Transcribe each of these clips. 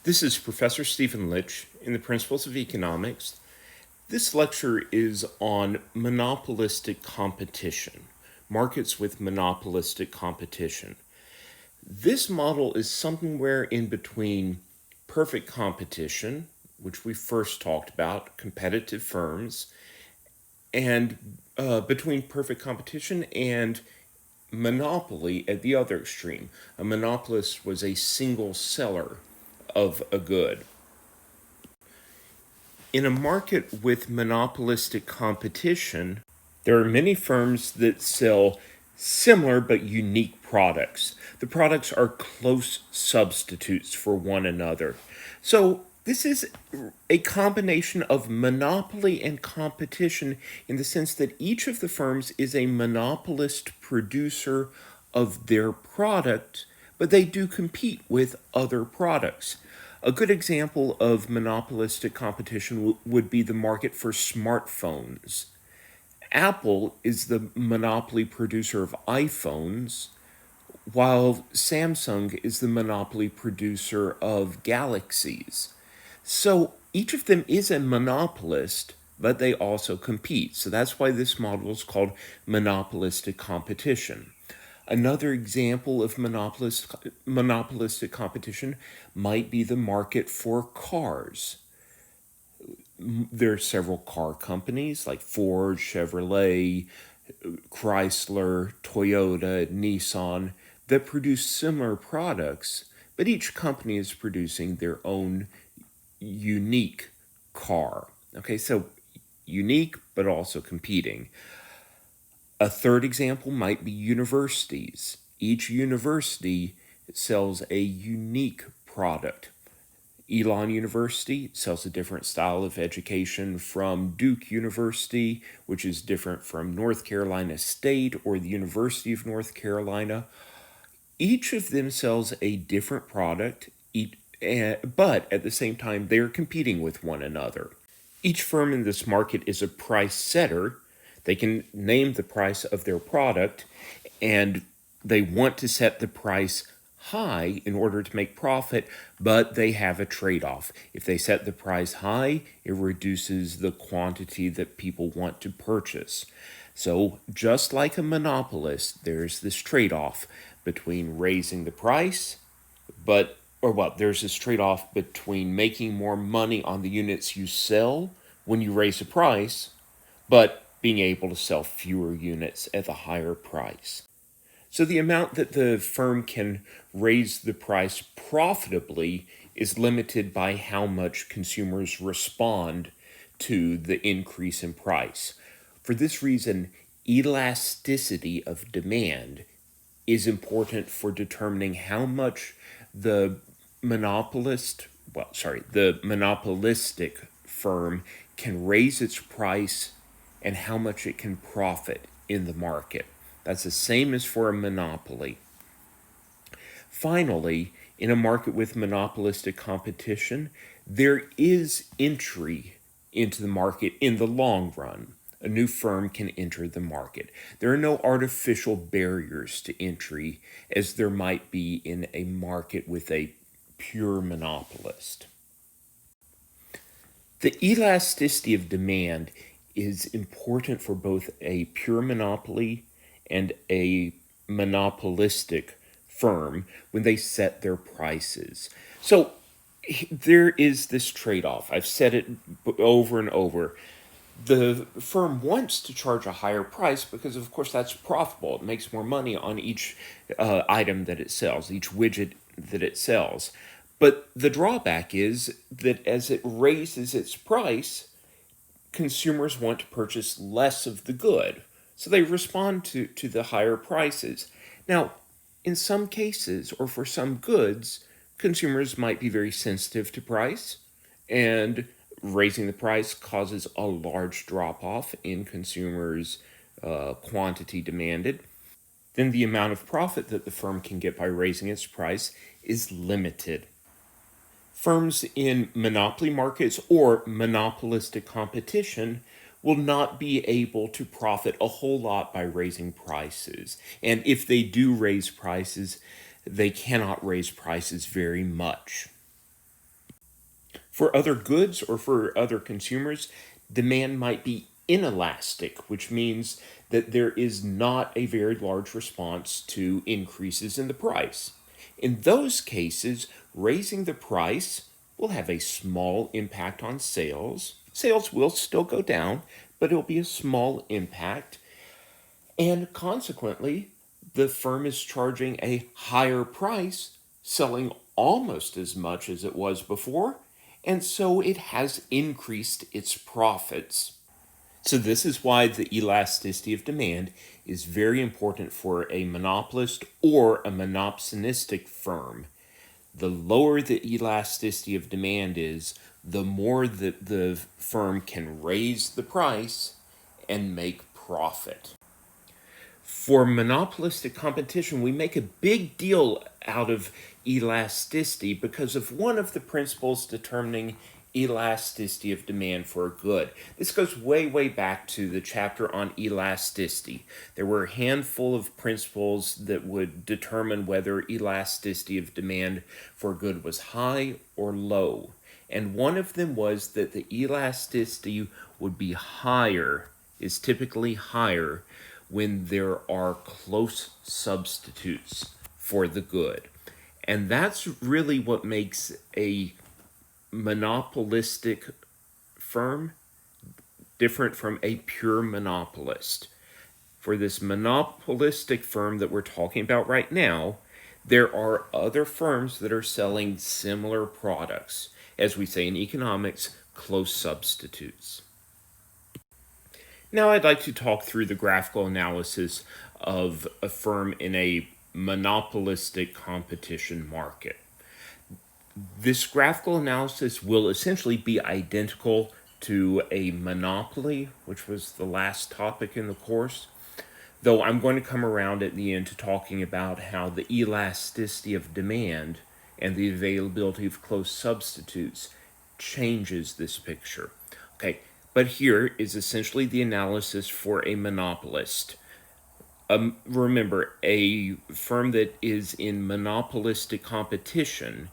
This is Professor Stephen Litch in the Principles of Economics. This lecture is on monopolistic competition, markets with monopolistic competition. This model is somewhere in between perfect competition, which we first talked about, competitive firms, and between perfect competition and monopoly at the other extreme. A monopolist was a single seller of a good. In a market with monopolistic competition, there are many firms that sell similar but unique products. The products are close substitutes for one another. So, this is a combination of monopoly and competition in the sense that each of the firms is a monopolist producer of their product, but they do compete with other products. A good example of monopolistic competition would be the market for smartphones. Apple is the monopoly producer of iPhones, while Samsung is the monopoly producer of Galaxies. So each of them is a monopolist, but they also compete. So that's why this model is called monopolistic competition. Another example of monopolistic competition might be the market for cars. There are several car companies like Ford, Chevrolet, Chrysler, Toyota, Nissan that produce similar products, but each company is producing their own unique car. Okay, so unique but also competing. A third example might be universities. Each university sells a unique product. Elon University sells a different style of education from Duke University, which is different from North Carolina State or the University of North Carolina. Each of them sells a different product, but at the same time, they are competing with one another. Each firm in this market is a price setter. They can name the price of their product, and they want to set the price high in order to make profit, but they have a trade-off. If they set the price high, it reduces the quantity that people want to purchase. So just like a monopolist, there's this trade-off between raising the price, there's this trade-off between making more money on the units you sell when you raise the price, but being able to sell fewer units at a higher price. So the amount that the firm can raise the price profitably is limited by how much consumers respond to the increase in price. For this reason, elasticity of demand is important for determining how much the monopolistic firm can raise its price and how much it can profit in the market. That's the same as for a monopoly. Finally, in a market with monopolistic competition, there is entry into the market in the long run. A new firm can enter the market. There are no artificial barriers to entry as there might be in a market with a pure monopolist. The elasticity of demand is important for both a pure monopoly and a monopolistic firm when they set their prices. So there is this trade-off. I've said it over and over. The firm wants to charge a higher price because, of course, that's profitable. It makes more money on each item that it sells, each widget that it sells. But the drawback is that as it raises its price, consumers want to purchase less of the good. So they respond to the higher prices. Now, in some cases, or for some goods, consumers might be very sensitive to price, and raising the price causes a large drop-off in consumers' quantity demanded. Then the amount of profit that the firm can get by raising its price is limited. Firms in monopoly markets or monopolistic competition will not be able to profit a whole lot by raising prices. And if they do raise prices, they cannot raise prices very much. For other goods or for other consumers, demand might be inelastic, which means that there is not a very large response to increases in the price. In those cases, raising the price will have a small impact on sales. Sales will still go down, but it'll be a small impact. And consequently, the firm is charging a higher price, selling almost as much as it was before, and so it has increased its profits. So, this is why the elasticity of demand is very important for a monopolist or a monopsonistic firm. The lower the elasticity of demand is, the more that the firm can raise the price and make profit. For monopolistic competition, we make a big deal out of elasticity because of one of the principles determining elasticity of demand for a good. This goes way, way back to the chapter on elasticity. There were a handful of principles that would determine whether elasticity of demand for a good was high or low. And one of them was that the elasticity would be higher, is typically higher, when there are close substitutes for the good. And that's really what makes a monopolistic firm different from a pure monopolist. For this monopolistic firm that we're talking about right now, there are other firms that are selling similar products. As we say in economics, close substitutes. Now I'd like to talk through the graphical analysis of a firm in a monopolistic competition market. This graphical analysis will essentially be identical to a monopoly, which was the last topic in the course, though I'm going to come around at the end to talking about how the elasticity of demand and the availability of close substitutes changes this picture. Okay, but here is essentially the analysis for a monopolist. Remember, a firm that is in monopolistic competition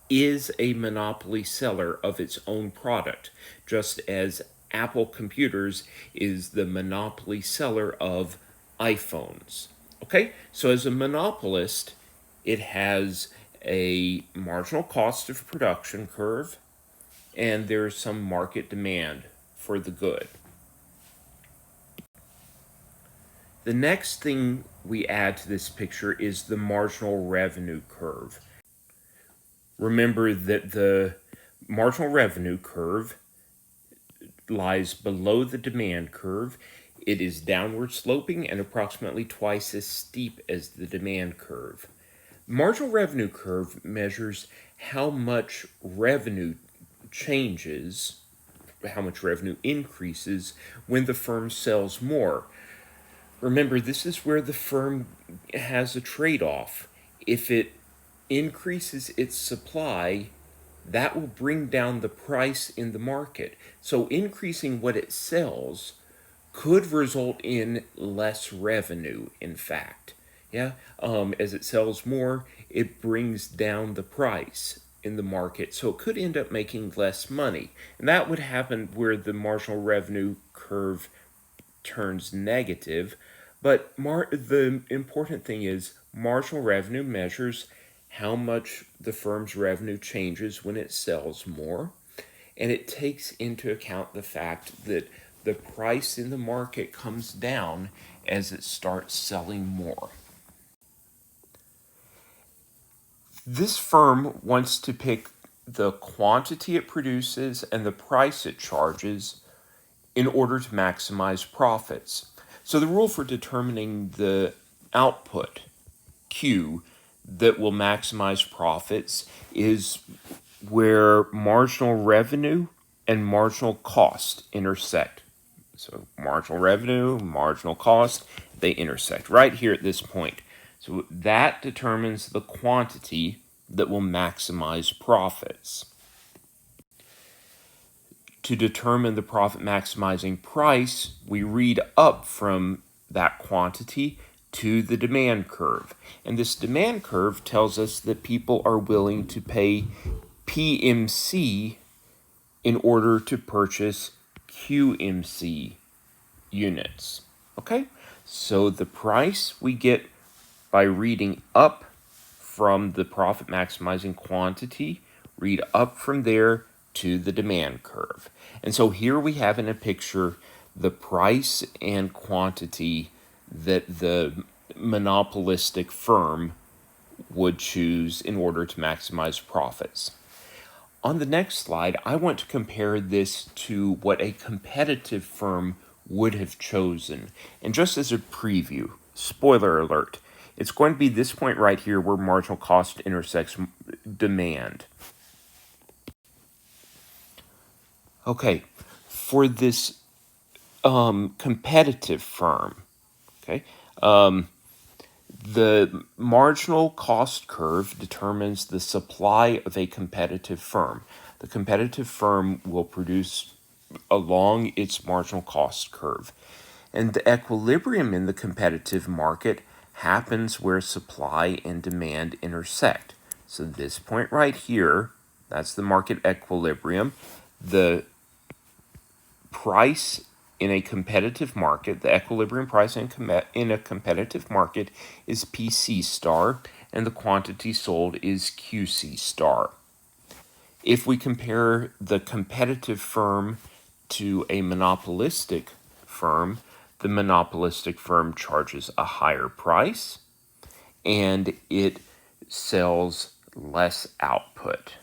is a monopoly seller of its own product, just as Apple Computers is the monopoly seller of iPhones. Okay, so as a monopolist, it has a marginal cost of production curve, and there's some market demand for the good. The next thing we add to this picture is the marginal revenue curve. Remember that the marginal revenue curve lies below the demand curve. It is downward sloping and approximately twice as steep as the demand curve. Marginal revenue curve measures how much revenue changes, how much revenue increases when the firm sells more. Remember, this is where the firm has a trade-off. If it increases its supply, that will bring down the price in the market. So increasing what it sells could result in less revenue, in fact. As it sells more, it brings down the price in the market. So it could end up making less money. And that would happen where the marginal revenue curve turns negative. But the important thing is marginal revenue measures how much the firm's revenue changes when it sells more. And it takes into account the fact that the price in the market comes down as it starts selling more. This firm wants to pick the quantity it produces and the price it charges in order to maximize profits. So the rule for determining the output, Q, that will maximize profits is where marginal revenue and marginal cost intersect. So marginal revenue, marginal cost, they intersect right here at this point. So that determines the quantity that will maximize profits. To determine the profit maximizing price, we read up from that quantity to the demand curve. And this demand curve tells us that people are willing to pay PMC in order to purchase QMC units. Okay? So the price we get by reading up from the profit maximizing quantity, read up from there to the demand curve. And so here we have in a picture the price and quantity that the monopolistic firm would choose in order to maximize profits. On the next slide, I want to compare this to what a competitive firm would have chosen. And just as a preview, spoiler alert, it's going to be this point right here where marginal cost intersects demand. Okay, for this competitive firm, okay, the marginal cost curve determines the supply of a competitive firm. The competitive firm will produce along its marginal cost curve. And the equilibrium in the competitive market happens where supply and demand intersect. So this point right here, that's the market equilibrium. The price in a competitive market, the equilibrium price in a competitive market is PC star, and the quantity sold is QC star. If we compare the competitive firm to a monopolistic firm, the monopolistic firm charges a higher price and it sells less output.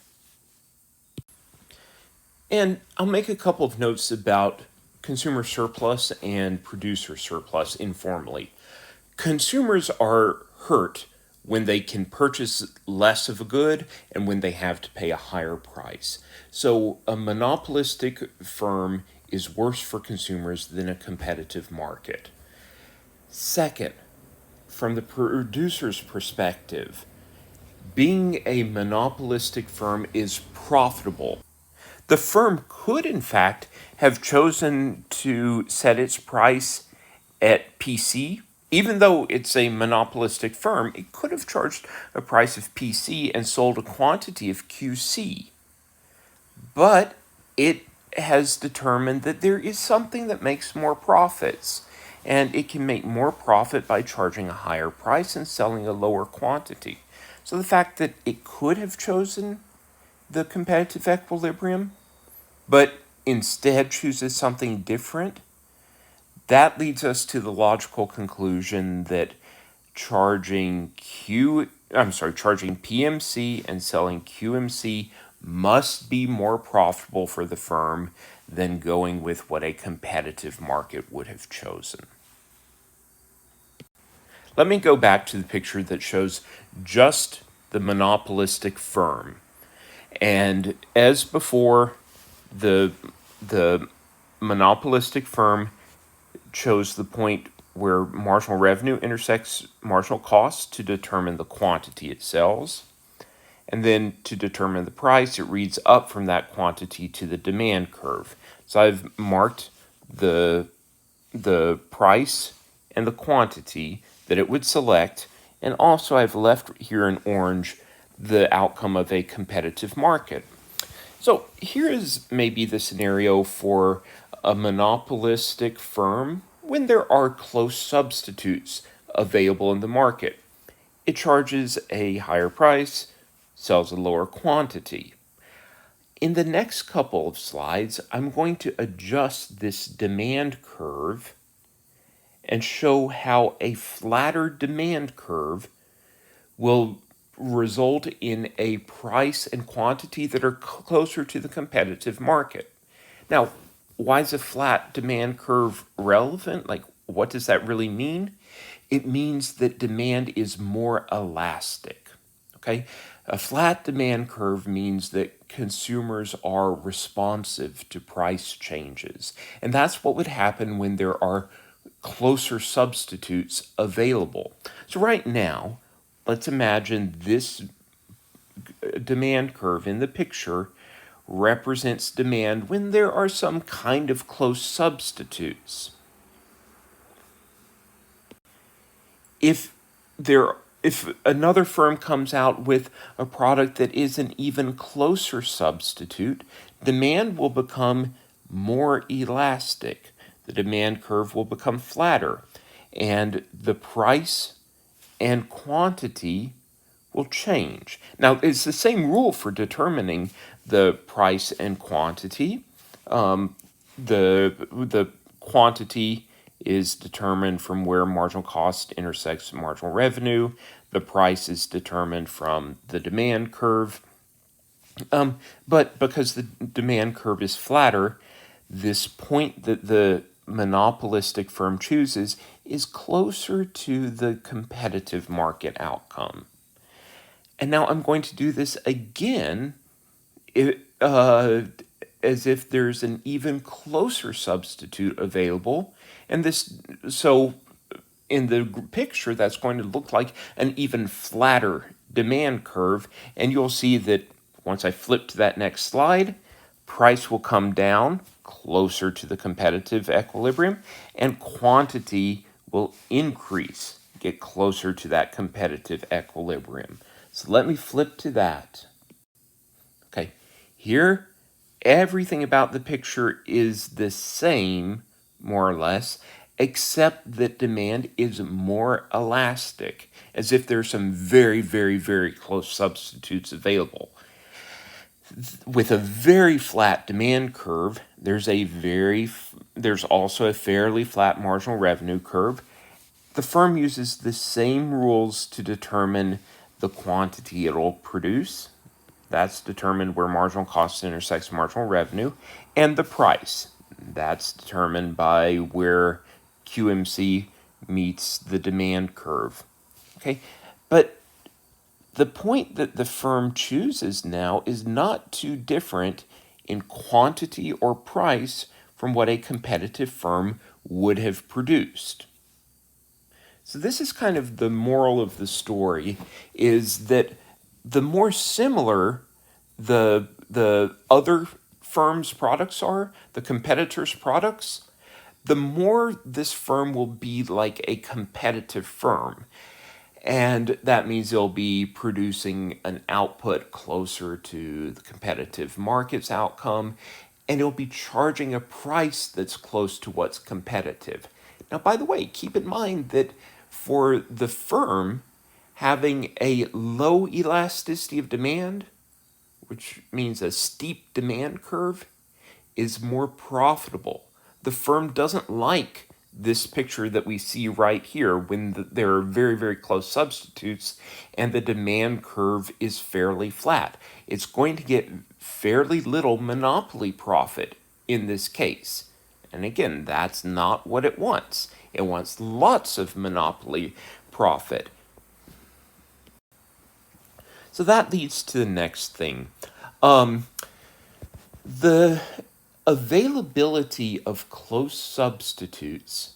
And I'll make a couple of notes about consumer surplus and producer surplus informally. Consumers are hurt when they can purchase less of a good and when they have to pay a higher price. So a monopolistic firm is worse for consumers than a competitive market. Second, from the producer's perspective, being a monopolistic firm is profitable. The firm could, in fact, have chosen to set its price at PC. Even though it's a monopolistic firm, it could have charged a price of PC and sold a quantity of QC. But it has determined that there is something that makes more profits, and it can make more profit by charging a higher price and selling a lower quantity. So the fact that it could have chosen the competitive equilibrium, but instead chooses something different, that leads us to the logical conclusion that charging PMC and selling QMC must be more profitable for the firm than going with what a competitive market would have chosen. Let me go back to the picture that shows just the monopolistic firm. And as before, the monopolistic firm chose the point where marginal revenue intersects marginal cost to determine the quantity it sells. And then to determine the price, it reads up from that quantity to the demand curve. So I've marked the price and the quantity that it would select, and also I've left here in orange the outcome of a competitive market. So here is maybe the scenario for a monopolistic firm when there are close substitutes available in the market. It charges a higher price, sells a lower quantity. In the next couple of slides, I'm going to adjust this demand curve and show how a flatter demand curve will result in a price and quantity that are closer to the competitive market. Now, why is a flat demand curve relevant? Like, what does that really mean? It means that demand is more elastic, okay? A flat demand curve means that consumers are responsive to price changes. And that's what would happen when there are closer substitutes available. So right now, let's imagine this demand curve in the picture represents demand when there are some kind of close substitutes. If there if another firm comes out with a product that is an even closer substitute, demand will become more elastic. The demand curve will become flatter, and the price and quantity will change. Now, it's the same rule for determining the price and quantity. The quantity is determined from where marginal cost intersects marginal revenue. The price is determined from the demand curve. But because the demand curve is flatter, this point that the monopolistic firm chooses is closer to the competitive market outcome. And now I'm going to do this again as if there's an even closer substitute available. And so in the picture, that's going to look like an even flatter demand curve. And you'll see that once I flip to that next slide, price will come down closer to the competitive equilibrium, and quantity will increase, get closer to that competitive equilibrium. So let me flip to that. Okay, here, everything about the picture is the same, more or less, except that demand is more elastic, as if there's some very, very, very close substitutes available. With a very flat demand curve, there's also a fairly flat marginal revenue curve. The firm uses the same rules to determine the quantity it'll produce. That's determined where marginal cost intersects marginal revenue, and the price. That's determined by where QMC meets the demand curve. Okay, but the point that the firm chooses now is not too different in quantity or price from what a competitive firm would have produced. So this is kind of the moral of the story, is that the more similar the other firm's products are, the competitor's products, the more this firm will be like a competitive firm. And that means they'll be producing an output closer to the competitive market's outcome, and it'll be charging a price that's close to what's competitive. Now, by the way, keep in mind that for the firm, having a low elasticity of demand, which means a steep demand curve, is more profitable. The firm doesn't like this picture that we see right here when there are very, very close substitutes and the demand curve is fairly flat. It's going to get fairly little monopoly profit in this case. And again, that's not what it wants. It wants lots of monopoly profit. So that leads to the next thing. The availability of close substitutes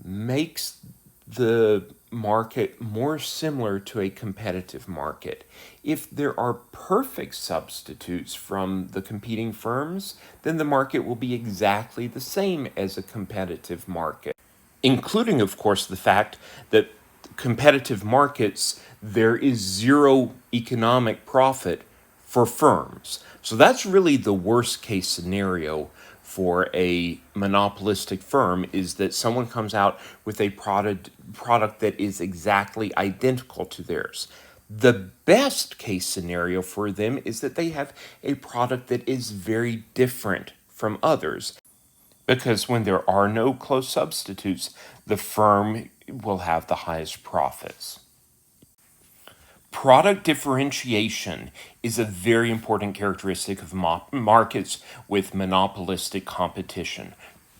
makes the market more similar to a competitive market. If there are perfect substitutes from the competing firms, then the market will be exactly the same as a competitive market, including, of course, the fact that competitive markets, there is zero economic profit for firms. So that's really the worst case scenario for a monopolistic firm, is that someone comes out with a product that is exactly identical to theirs. The best case scenario for them is that they have a product that is very different from others, because when there are no close substitutes, the firm will have the highest profits. Product differentiation is a very important characteristic of markets with monopolistic competition.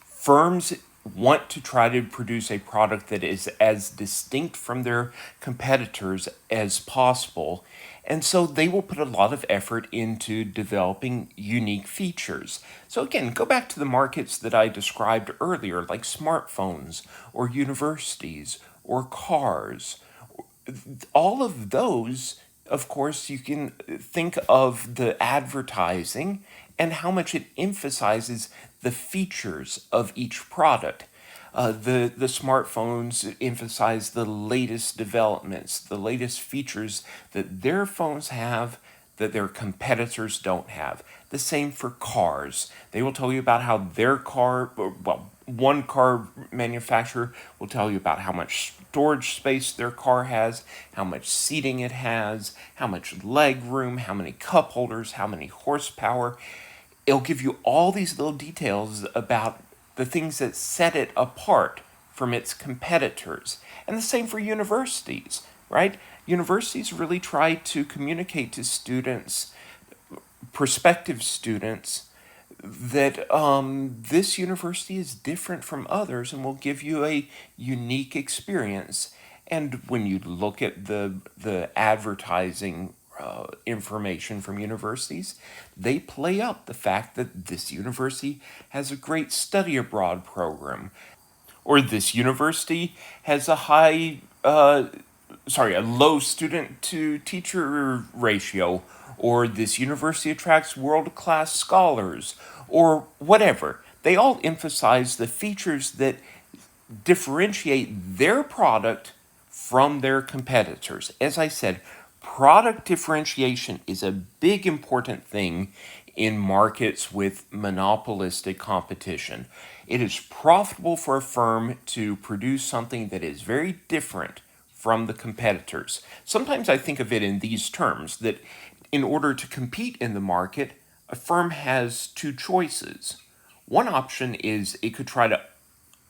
Firms want to try to produce a product that is as distinct from their competitors as possible, and so they will put a lot of effort into developing unique features. So again, go back to the markets that I described earlier, like smartphones or universities or cars. All of those, of course, you can think of the advertising and how much it emphasizes the features of each product. The smartphones emphasize the latest developments, the latest features that their phones have that their competitors don't have. The same for cars. They will tell you about how their car, well, one car manufacturer will tell you about how much storage space their car has, how much seating it has, how much leg room, how many cup holders, how many horsepower. It'll give you all these little details about the things that set it apart from its competitors. And the same for universities, right? Universities really try to communicate to students, prospective students, that this university is different from others and will give you a unique experience. And when you look at the advertising information from universities, they play up the fact that this university has a great study abroad program, or this university has a low student to teacher ratio, or this university attracts world class scholars, or whatever. They all emphasize the features that differentiate their product from their competitors. As I said, product differentiation is a big important thing in markets with monopolistic competition. It is profitable for a firm to produce something that is very different from the competitors. Sometimes I think of it in these terms, that in order to compete in the market, a firm has two choices. One option is it could try to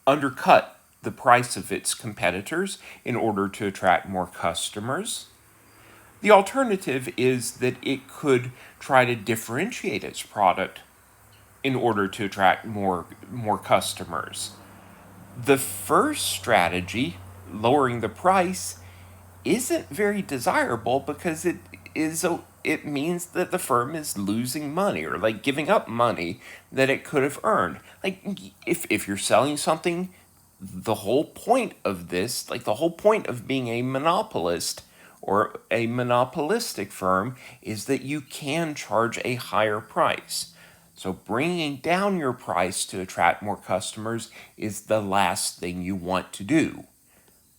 undercut the price of its competitors in order to attract more customers. The alternative is that it could try to differentiate its product in order to attract more customers. The first strategy, lowering the price, isn't very desirable because it means that the firm is losing money, or like giving up money that it could have earned. Like, if you're selling something, the whole point of this, like the whole point of being a monopolist or a monopolistic firm, is that you can charge a higher price. So bringing down your price to attract more customers is the last thing you want to do.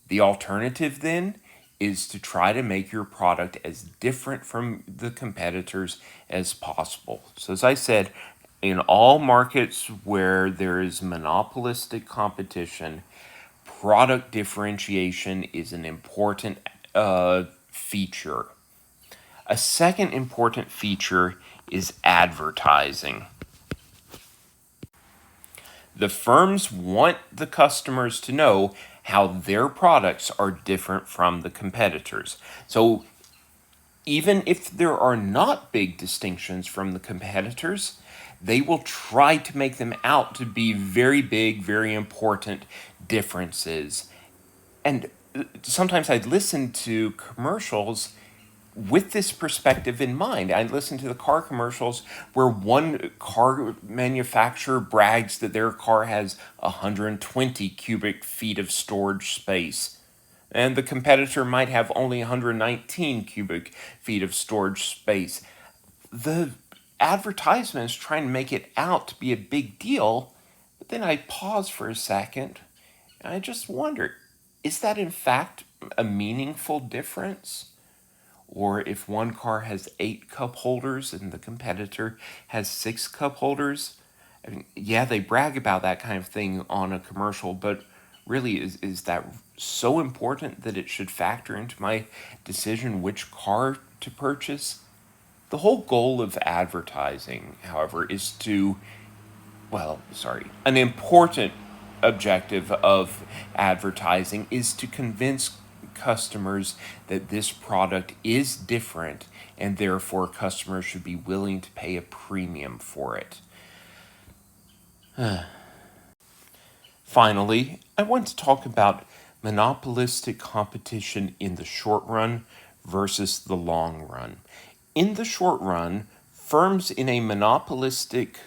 The alternative then is to try to make your product as different from the competitors as possible. So, as I said, in all markets where there is monopolistic competition, product differentiation is an important feature. A second important feature is advertising. The firms want the customers to know how their products are different from the competitors. So even if there are not big distinctions from the competitors, they will try to make them out to be very big, very important differences. And sometimes I'd listen to commercials with this perspective in mind. I listen to the car commercials where one car manufacturer brags that their car has 120 cubic feet of storage space, and the competitor might have only 119 cubic feet of storage space. The advertisements try and make it out to be a big deal, but then I pause for a second and I just wonder, is that in fact a meaningful difference? Or if one car has 8 cup holders and the competitor has 6 cup holders, I mean, yeah, they brag about that kind of thing on a commercial, but really, is that so important that it should factor into my decision which car to purchase? The whole goal of advertising, however, is to, an important objective of advertising is to convince customers that this product is different, and therefore customers should be willing to pay a premium for it. Finally, I want to talk about monopolistic competition in the short run versus the long run. In the short run, firms in a monopolistic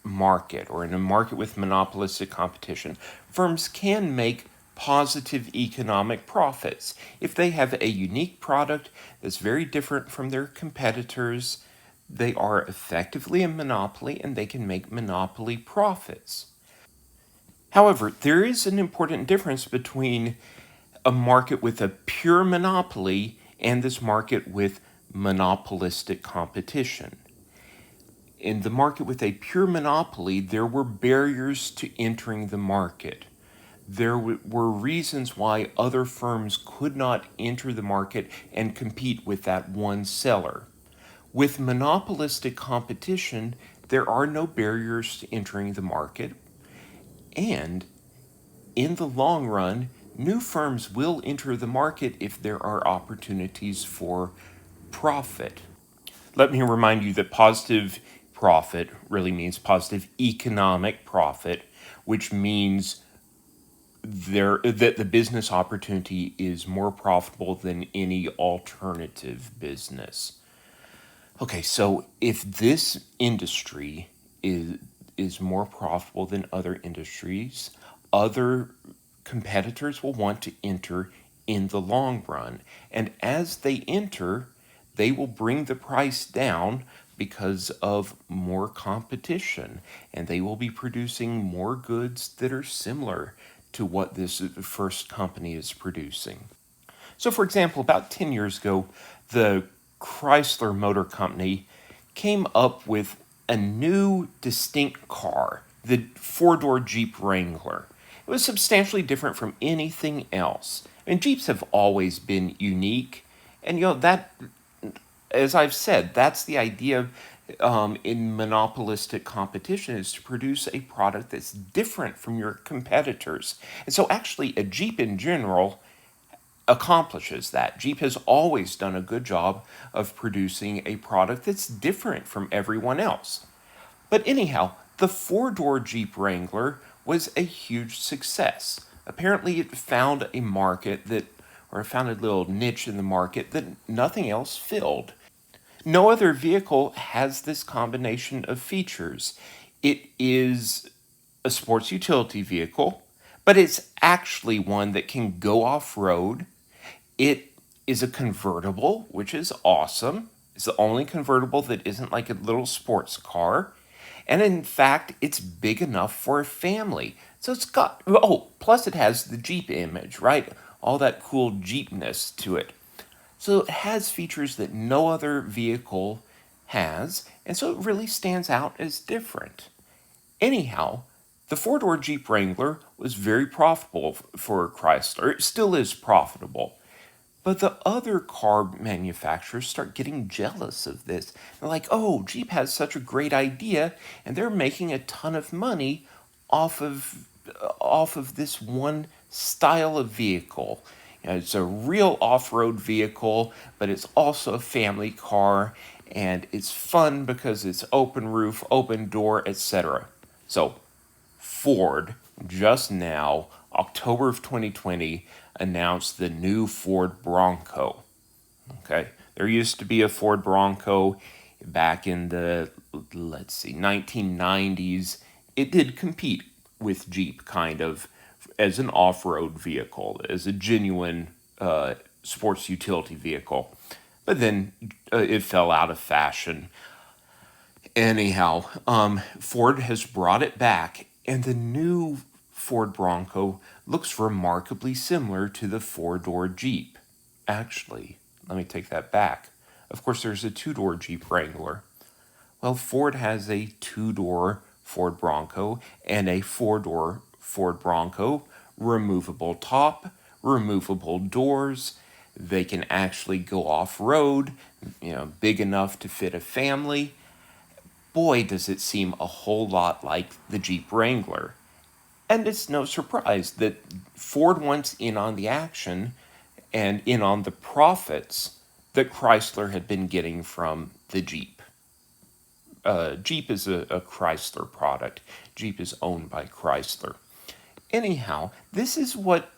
market, or in a market with monopolistic competition, firms can make positive economic profits. If they have a unique product that's very different from their competitors, they are effectively a monopoly and they can make monopoly profits. However, there is an important difference between a market with a pure monopoly and this market with monopolistic competition. In the market with a pure monopoly, there were barriers to entering the market. There were reasons why other firms could not enter the market and compete with that one seller. With monopolistic competition, there are no barriers to entering the market, and in the long run, new firms will enter the market if there are opportunities for profit. Let me remind you that positive profit really means positive economic profit, which means that the business opportunity is more profitable than any alternative business. Okay, so if this industry is more profitable than other industries, other competitors will want to enter in the long run. And as they enter, they will bring the price down because of more competition, and they will be producing more goods that are similar to what this first company is producing. So, for example, about 10 years ago, the Chrysler Motor Company came up with a new distinct car, the four-door Jeep Wrangler. It was substantially different from anything else. And Jeeps have always been unique. And, that, as I've said, that's the idea in monopolistic competition, is to produce a product that's different from your competitors. And so actually a Jeep in general accomplishes that. Jeep has always done a good job of producing a product that's different from everyone else. But anyhow, the four-door Jeep Wrangler was a huge success. Apparently it found a market or found a little niche in the market that nothing else filled. No other vehicle has this combination of features. It is a sports utility vehicle, but it's actually one that can go off-road. It is a convertible, which is awesome. It's the only convertible that isn't like a little sports car. And in fact, it's big enough for a family. So it's got, plus it has the Jeep image, right? All that cool Jeepness to it. So it has features that no other vehicle has, and so it really stands out as different. Anyhow, the four-door Jeep Wrangler was very profitable for Chrysler. It still is profitable. But the other car manufacturers start getting jealous of this. They're like, oh, Jeep has such a great idea, and they're making a ton of money off of this one style of vehicle. It's a real off-road vehicle, but it's also a family car, and it's fun because it's open roof, open door, etc. So Ford just now, October of 2020, announced the new Ford Bronco. Okay, there used to be a Ford Bronco back in the, 1990s. It did compete with Jeep, kind of, as an off-road vehicle, as a genuine sports utility vehicle. But then it fell out of fashion. Anyhow, Ford has brought it back, and the new Ford Bronco looks remarkably similar to the four-door Jeep. Actually, let me take that back. Of course, there's a two-door Jeep Wrangler. Well, Ford has a two-door Ford Bronco and a four-door Ford Bronco, removable top, removable doors. They can actually go off-road, big enough to fit a family. Boy, does it seem a whole lot like the Jeep Wrangler. And it's no surprise that Ford wants in on the action and in on the profits that Chrysler had been getting from the Jeep. Jeep is a Chrysler product. Jeep is owned by Chrysler. Anyhow, this is what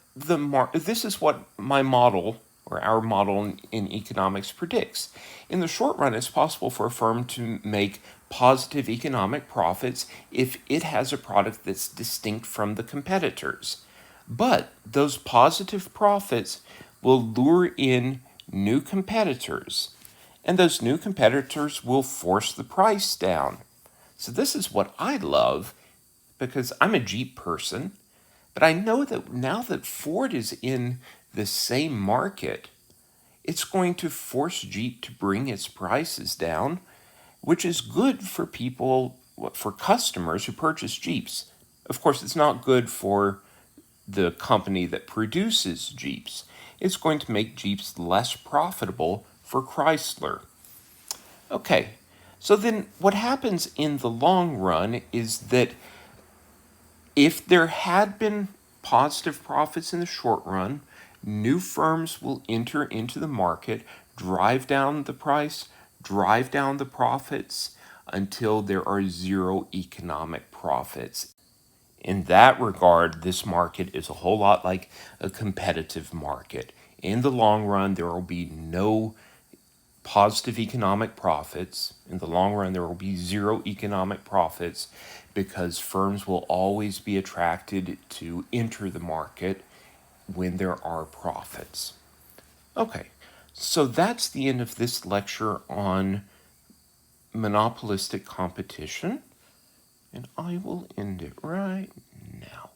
my model, or our model in economics, predicts. In the short run, it's possible for a firm to make positive economic profits if it has a product that's distinct from the competitors. But those positive profits will lure in new competitors, and those new competitors will force the price down. So this is what I love, because I'm a Jeep person. But I know that now that Ford is in the same market, it's going to force Jeep to bring its prices down, which is good for people, for customers who purchase Jeeps. Of course, it's not good for the company that produces Jeeps. It's going to make Jeeps less profitable for Chrysler. Okay, so then what happens in the long run is that if there had been positive profits in the short run, new firms will enter into the market, drive down the price, drive down the profits until there are zero economic profits. In that regard, this market is a whole lot like a competitive market. In the long run, there will be no positive economic profits. In the long run, there will be zero economic profits because firms will always be attracted to enter the market when there are profits. Okay, so that's the end of this lecture on monopolistic competition, and I will end it right now.